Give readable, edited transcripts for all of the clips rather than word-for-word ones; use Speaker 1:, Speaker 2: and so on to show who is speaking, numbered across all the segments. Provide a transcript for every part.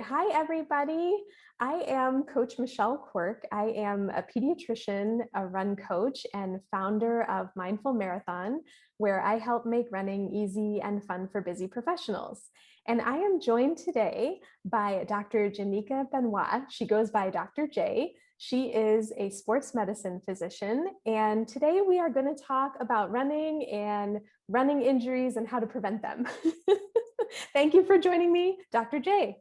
Speaker 1: Hi, everybody. I am Coach Michelle Quirk. I am a pediatrician, a run coach, and founder of Mindful Marathon, where I help make running easy and fun for busy professionals. And I am joined today by Dr. Janika Benoit. She goes by Dr. J. She is a sports medicine physician. And today we are going to talk about running and running injuries and how to prevent them. Thank you for joining me, Dr. J.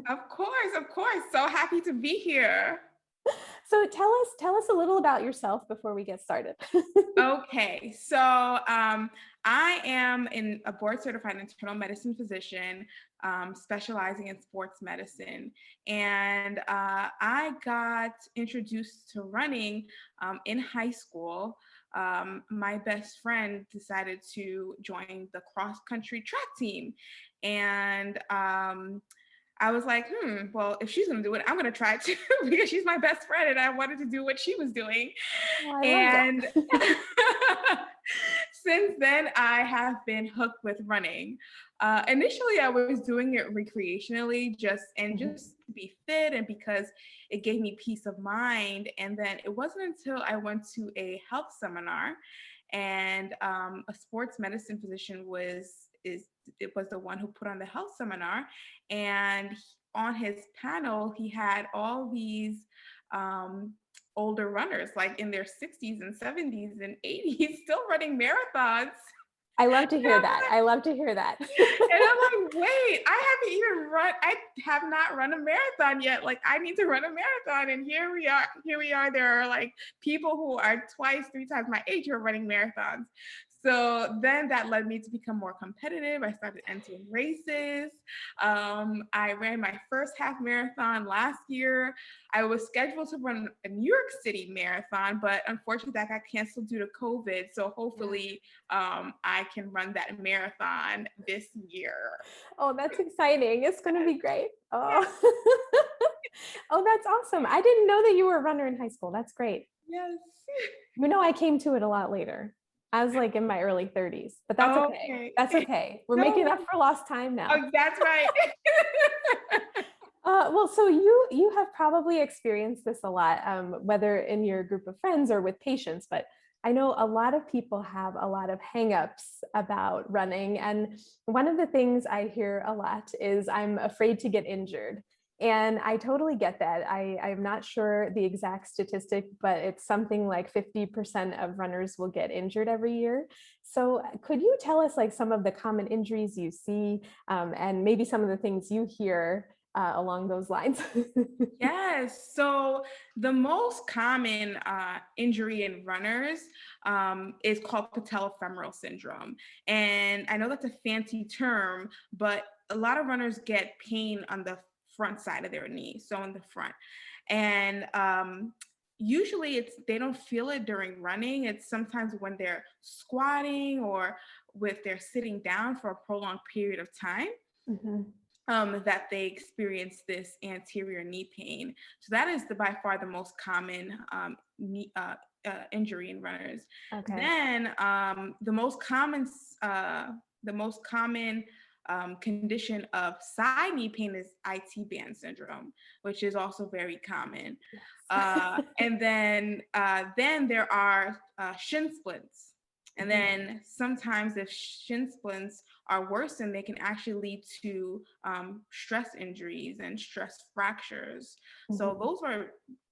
Speaker 2: Of course. So happy to be here.
Speaker 1: So tell us a little about yourself before we get started.
Speaker 2: Okay, so I am a board certified internal medicine physician, specializing in sports medicine. And I got introduced to running in high school. My best friend decided to join the cross country track team. And I was like, well, if she's going to do it, I'm going to try it too because she's my best friend and I wanted to do what she was doing.
Speaker 1: Oh, I love
Speaker 2: And
Speaker 1: that.
Speaker 2: since then, I have been hooked with running. Initially, I was doing it recreationally, just to be fit and because it gave me peace of mind. And then it wasn't until I went to a health seminar, and a sports medicine physician was the one who put on the health seminar, and on his panel he had all these older runners, like in their 60s and 70s and 80s, still running marathons.
Speaker 1: I love to hear that. I love to hear that.
Speaker 2: And I'm like, wait, I have not run a marathon yet. Like, I need to run a marathon. And here we are. There are like people who are twice, three times my age who are running marathons. So then that led me to become more competitive. I started entering races. I ran my first half marathon last year. I was scheduled to run a New York City marathon, but unfortunately that got canceled due to COVID. So hopefully I can run that marathon this year.
Speaker 1: Oh, that's exciting. It's going to be great.
Speaker 2: Yes.
Speaker 1: Oh. Oh, that's awesome. I didn't know that you were a runner in high school. That's great.
Speaker 2: Yes.
Speaker 1: I came to it a lot later. I was like in my early 30s, but that's okay.
Speaker 2: Okay.
Speaker 1: That's okay. We're
Speaker 2: No.
Speaker 1: making up for lost time now.
Speaker 2: Oh, that's right.
Speaker 1: Well, so you have probably experienced this a lot, whether in your group of friends or with patients, but I know a lot of people have a lot of hangups about running. And one of the things I hear a lot is I'm afraid to get injured. And I totally get that. I'm not sure the exact statistic, but it's something like 50% of runners will get injured every year. So could you tell us like some of the common injuries you see, and maybe some of the things you hear along those lines?
Speaker 2: Yes. So the most common injury in runners is called patellofemoral syndrome. And I know that's a fancy term, but a lot of runners get pain on the front side of their knee, so in the front. And usually they don't feel it during running. It's sometimes when they're squatting or with they're sitting down for a prolonged period of time.
Speaker 1: Mm-hmm.
Speaker 2: That they experience this anterior knee pain. So that is by far the most common injury in runners.
Speaker 1: Okay.
Speaker 2: Then the most common condition of side knee pain is IT band syndrome, which is also very common.
Speaker 1: Yes.
Speaker 2: And then there are shin splints. And then sometimes if shin splints are worsened, they can actually lead to stress injuries and stress fractures. So those are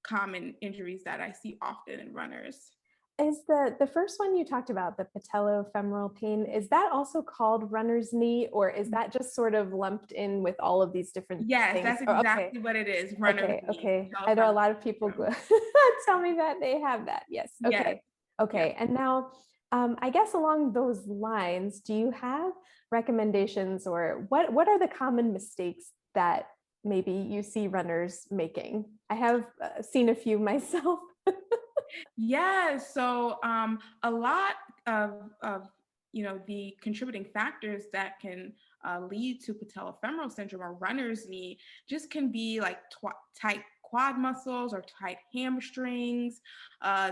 Speaker 2: common injuries that I see often in runners.
Speaker 1: Is the first one you talked about, the patellofemoral pain, is that also called runner's knee, or is that just sort of lumped in with all of these different
Speaker 2: Yes,
Speaker 1: things?
Speaker 2: that's exactly what it is. Runner's knee.
Speaker 1: Okay. I know a lot of people tell me that they have that. Yes. Okay.
Speaker 2: Yes.
Speaker 1: Okay.
Speaker 2: Yes.
Speaker 1: And now, I guess along those lines, do you have recommendations, or what are the common mistakes that maybe you see runners making? I have seen a few myself.
Speaker 2: Yeah, so a lot of the contributing factors that can lead to patellofemoral syndrome or runner's knee just can be like tight quad muscles or tight hamstrings.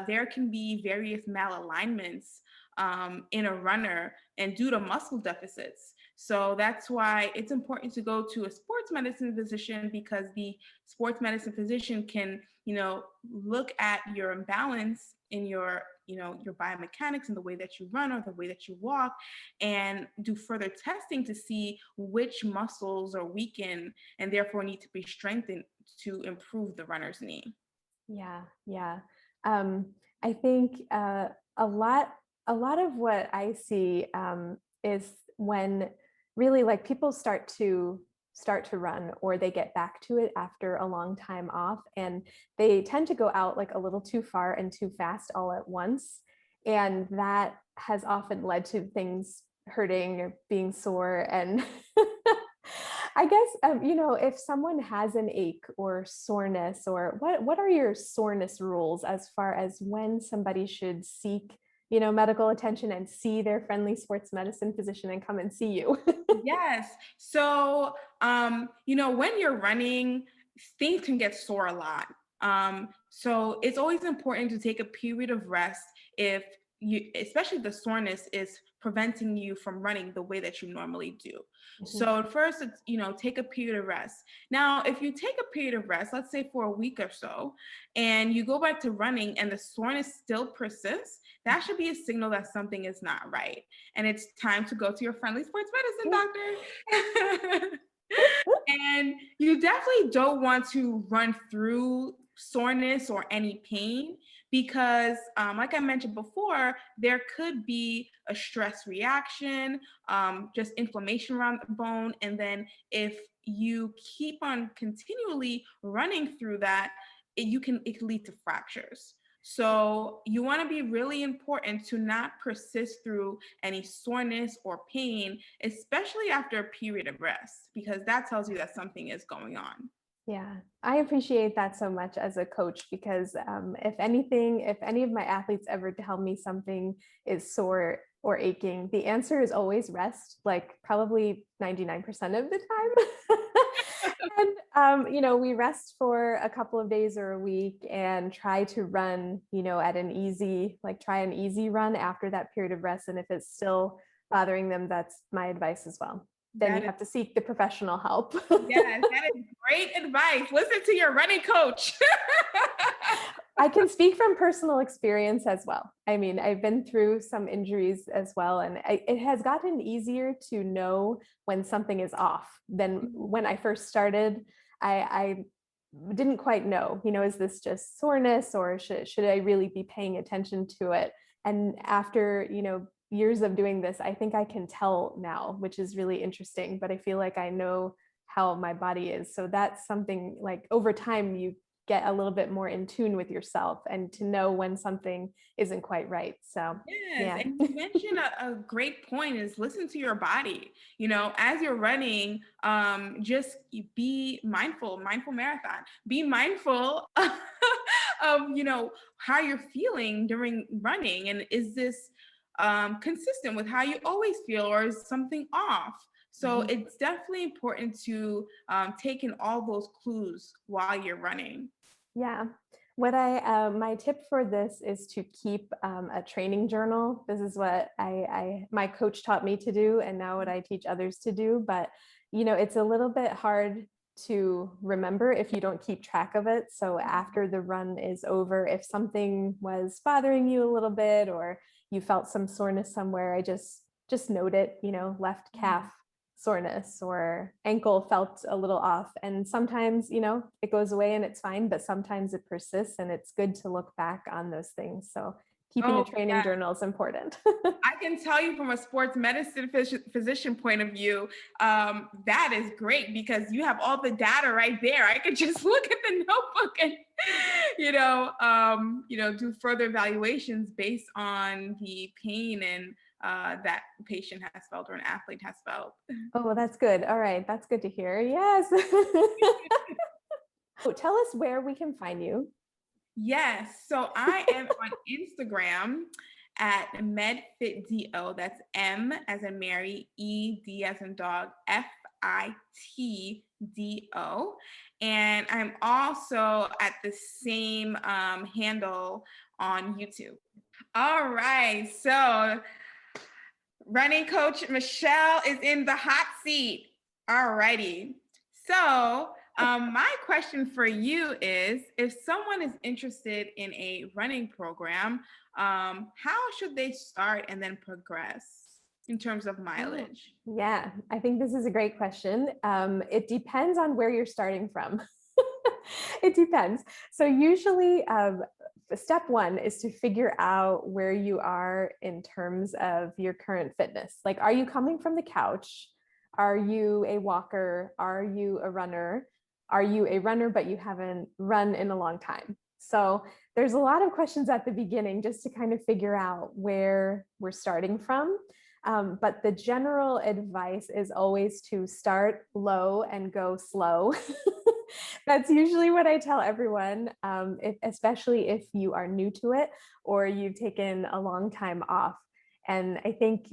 Speaker 2: There can be various malalignments in a runner and due to muscle deficits. So that's why it's important to go to a sports medicine physician, because the sports medicine physician can, look at your imbalance in your biomechanics and the way that you run or the way that you walk, and do further testing to see which muscles are weakened and therefore need to be strengthened to improve the runner's knee.
Speaker 1: Yeah, yeah. Um, I think a lot, a lot of what I see is when really like people start to run, or they get back to it after a long time off, and they tend to go out like a little too far and too fast all at once, and that has often led to things hurting or being sore. And I guess, if someone has an ache or soreness, or what are your soreness rules as far as when somebody should seek, medical attention and see their friendly sports medicine physician and come and see you?
Speaker 2: Yes. So, when you're running, things can get sore a lot. So it's always important to take a period of rest if especially the soreness is preventing you from running the way that you normally do.
Speaker 1: Mhm.
Speaker 2: So first, it's, take a period of rest. Now, if you take a period of rest, let's say for a week or so, and you go back to running and the soreness still persists, that should be a signal that something is not right. And it's time to go to your friendly sports medicine doctor. And you definitely don't want to run through soreness or any pain, because, like I mentioned before, there could be a stress reaction, just inflammation around the bone. And then if you keep on continually running through that, it can lead to fractures. So you want to be really important to not persist through any soreness or pain, especially after a period of rest, because that tells you that something is going on.
Speaker 1: Yeah, I appreciate that so much as a coach, because if anything, if any of my athletes ever tell me something is sore or aching, the answer is always rest, like probably 99% of the time. And we rest for a couple of days or a week and try to run, at an easy, like try an easy run after that period of rest. And if it's still bothering them, that's my advice as well. Then you
Speaker 2: That is,
Speaker 1: have to seek the professional help.
Speaker 2: yes, that is great advice. Listen to your running coach.
Speaker 1: I can speak from personal experience as well. I mean, I've been through some injuries as well, and it has gotten easier to know when something is off than when I first started. I didn't quite know, is this just soreness, or should I really be paying attention to it? And after, years of doing this, I think I can tell now, which is really interesting, but I feel like I know how my body is. So that's something like over time, you get a little bit more in tune with yourself and to know when something isn't quite right. So,
Speaker 2: Yes,
Speaker 1: yeah.
Speaker 2: and you mentioned a great point is listen to your body. As you're running, just be mindful marathon. Be mindful of, how you're feeling during running. And is this consistent with how you always feel, or is something off? So
Speaker 1: Mhm.
Speaker 2: it's definitely important to take in all those clues while you're running.
Speaker 1: Yeah. My tip for this is to keep a training journal. This is what my coach taught me to do, and now what I teach others to do. But it's a little bit hard to remember if you don't keep track of it. So after the run is over, if something was bothering you a little bit, or you felt some soreness somewhere, I just note it. Left calf soreness, or ankle felt a little off. And sometimes, it goes away and it's fine, but sometimes it persists, and it's good to look back on those things. So keeping a
Speaker 2: Oh,
Speaker 1: training journal is important.
Speaker 2: I can tell you from a sports medicine physician point of view, that is great because you have all the data right there. I could just look at the notebook and, do further evaluations based on the pain and that patient has felt or an athlete has felt.
Speaker 1: Oh, well, that's good. All right. That's good to hear. Yes. So tell us where we can find you.
Speaker 2: Yes. So I am on Instagram at MedFitDO. That's M as in Mary, ED as in dog, FITDO. And I'm also at the same handle on YouTube. All right. So Running coach Michelle is in the hot seat. All righty. So, my question for you is, if someone is interested in a running program, how should they start and then progress in terms of
Speaker 1: Oh,
Speaker 2: mileage?
Speaker 1: yeah, I think this is a great question. It depends on where you're starting from. It depends. So usually, step one is to figure out where you are in terms of your current fitness. Like, are you coming from the couch? Are you a walker? Are you a runner? Are you a runner, but you haven't run in a long time? So there's a lot of questions at the beginning just to kind of figure out where we're starting from. But the general advice is always to start low and go slow. That's usually what I tell everyone, especially if you are new to it or you've taken a long time off. And I think,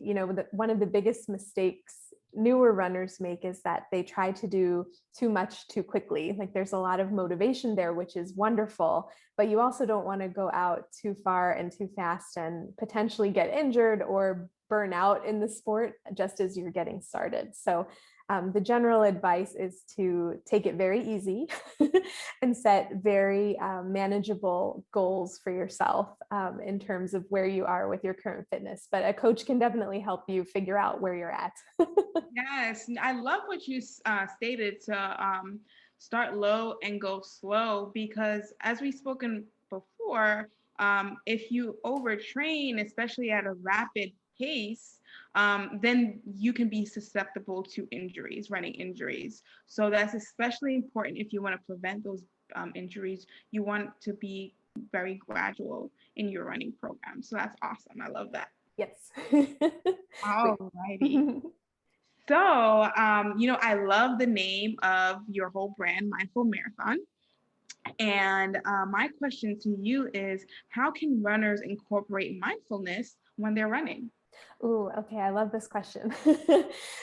Speaker 1: one of the biggest mistakes newer runners make is that they try to do too much too quickly. Like, there's a lot of motivation there, which is wonderful, but you also don't want to go out too far and too fast and potentially get injured or burn out in the sport just as you're getting started. So the general advice is to take it very easy and set very manageable goals for yourself in terms of where you are with your current fitness. But a coach can definitely help you figure out where you're at.
Speaker 2: Yes, I love what you stated to start low and go slow, because as we've spoken before, if you overtrain, especially at a rapid pace, then you can be susceptible to injuries, running injuries. So that's especially important if you want to prevent those injuries. You want to be very gradual in your running program. So that's awesome. I love that.
Speaker 1: Yes.
Speaker 2: All righty. So, I love the name of your whole brand, Mindful Marathon. And my question to you is, how can runners incorporate mindfulness when they're running?
Speaker 1: Ooh, okay. I love this question.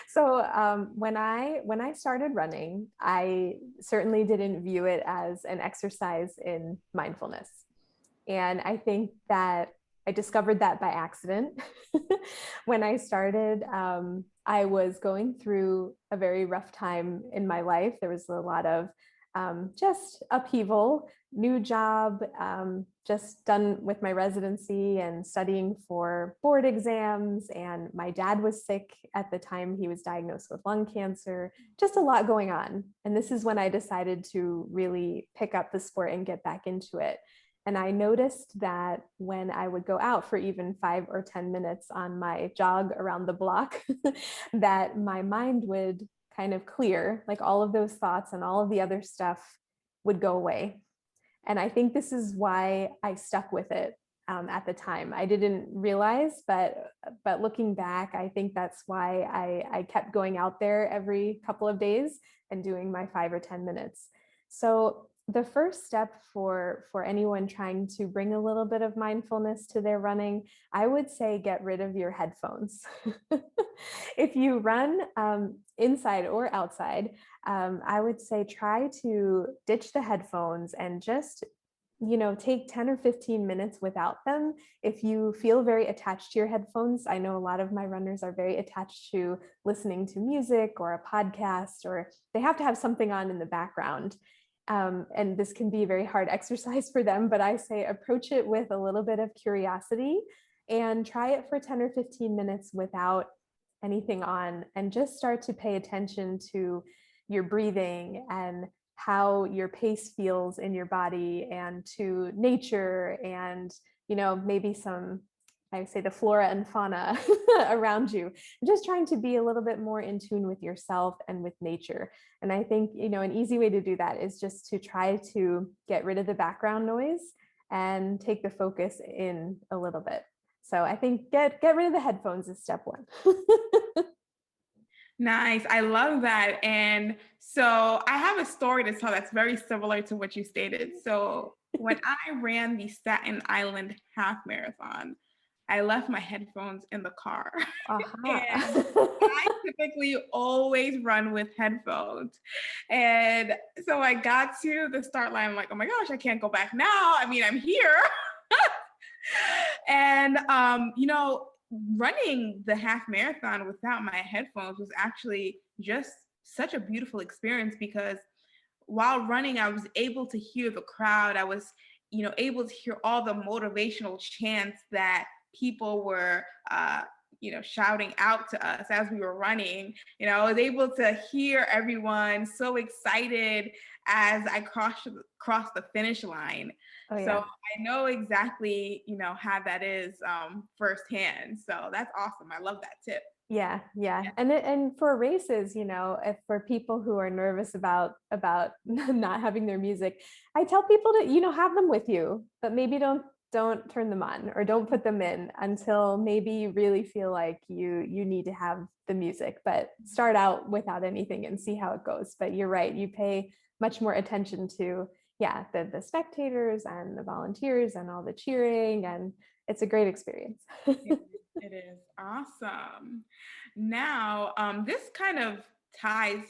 Speaker 1: So when I started running, I certainly didn't view it as an exercise in mindfulness. And I think that I discovered that by accident. When I started, I was going through a very rough time in my life. There was a lot of just upheaval, new job, just done with my residency and studying for board exams. And my dad was sick at the time. He was diagnosed with lung cancer, just a lot going on. And this is when I decided to really pick up the sport and get back into it. And I noticed that when I would go out for even 5 or 10 minutes on my jog around the block, that my mind would kind of clear, like all of those thoughts and all of the other stuff would go away. And I think this is why I stuck with it at the time. I didn't realize, but looking back, I think that's why I kept going out there every couple of days and doing my 5 or 10 minutes. So the first step for anyone trying to bring a little bit of mindfulness to their running, I would say get rid of your headphones. If you run inside or outside, I would say try to ditch the headphones and just take 10 or 15 minutes without them. If you feel very attached to your headphones, I know a lot of my runners are very attached to listening to music or a podcast, or they have to have something on in the background. And this can be a very hard exercise for them, but I say approach it with a little bit of curiosity and try it for 10 or 15 minutes without anything on, and just start to pay attention to your breathing and how your pace feels in your body, and to nature, and maybe some, I would say, the flora and fauna around you. Just trying to be a little bit more in tune with yourself and with nature. And I think an easy way to do that is just to try to get rid of the background noise and take the focus in a little bit. So I think get rid of the headphones is step one.
Speaker 2: Nice. I love that. And so I have a story to tell that's very similar to what you stated. So when I ran the Staten Island half marathon, I left my headphones in the car. And
Speaker 1: Aha.
Speaker 2: I typically always run with headphones. And so I got to the start line. I'm like, oh my gosh, I can't go back now. I mean, I'm here. And, running the half marathon without my headphones was actually just such a beautiful experience, because while running, I was able to hear the crowd. I was, able to hear all the motivational chants that people were, shouting out to us as we were running. I was able to hear everyone so excited as I crossed the finish line.
Speaker 1: Oh
Speaker 2: So
Speaker 1: yeah.
Speaker 2: I know exactly, how that is firsthand. So that's awesome. I love that tip.
Speaker 1: Yeah, yeah. And for races, if for people who are nervous about not having their music, I tell people to, have them with you, but maybe don't turn them on or don't put them in until maybe you really feel like you need to have the music, but start out without anything and see how it goes. But you're right, you pay much more attention to, yeah, the spectators and the volunteers and all the cheering, and it's a great experience.
Speaker 2: It is awesome. Now, this kind of ties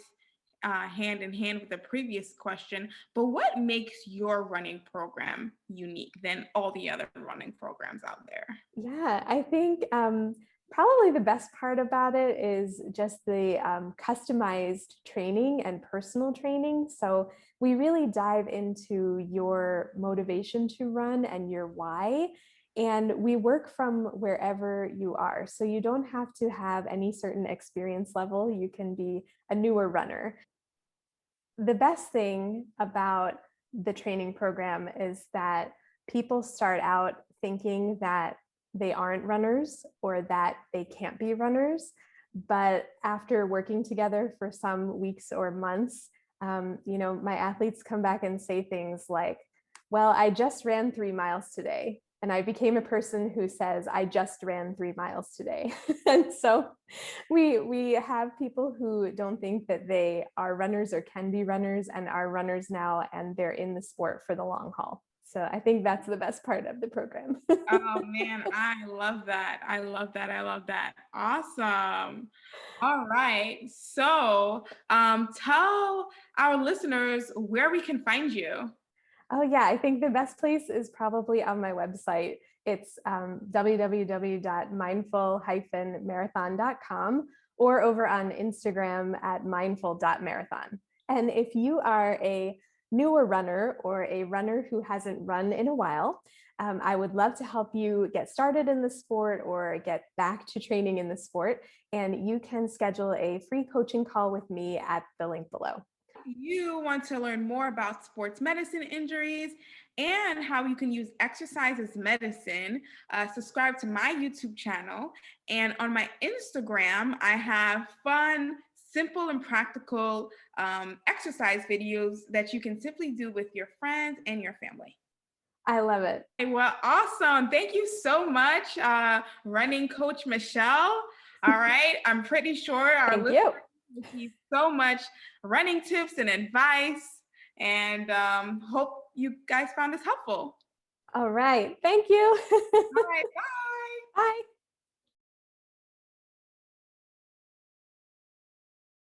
Speaker 2: hand in hand with the previous question, but what makes your running program unique than all the other running programs out there?
Speaker 1: Yeah, I think probably the best part about it is just the customized training and personal training. So we really dive into your motivation to run and your why. And we work from wherever you are. So you don't have to have any certain experience level. You can be a newer runner. The best thing about the training program is that people start out thinking that they aren't runners or that they can't be runners. But after working together for some weeks or months, my athletes come back and say things like, well, I just ran 3 miles today. And I became a person who says, I just ran 3 miles today. And so we have people who don't think that they are runners or can be runners and are runners now, and they're in the sport for the long haul. So I think that's the best part of the program.
Speaker 2: Oh man, I love that. I love that. I love that. Awesome. All right. So, tell our listeners where we can find you.
Speaker 1: Oh yeah, I think the best place is probably on my website. It's www.mindful-marathon.com or over on Instagram at mindful.marathon. And if you are a newer runner or a runner who hasn't run in a while, I would love to help you get started in the sport or get back to training in the sport. And you can schedule a free coaching call with me at the link below.
Speaker 2: You want to learn more about sports medicine injuries and how you can use exercise as medicine, subscribe to my YouTube channel. And on my Instagram, I have fun, simple, and practical exercise videos that you can simply do with your friends and your family.
Speaker 1: I love it.
Speaker 2: Well, awesome. Thank you so much, running coach Michelle. All right. I'm pretty sure our
Speaker 1: Thank
Speaker 2: listeners
Speaker 1: you.
Speaker 2: receive so much running tips and advice, and hope you guys found this helpful.
Speaker 1: All right. Thank you.
Speaker 2: All right. Bye.
Speaker 1: Bye.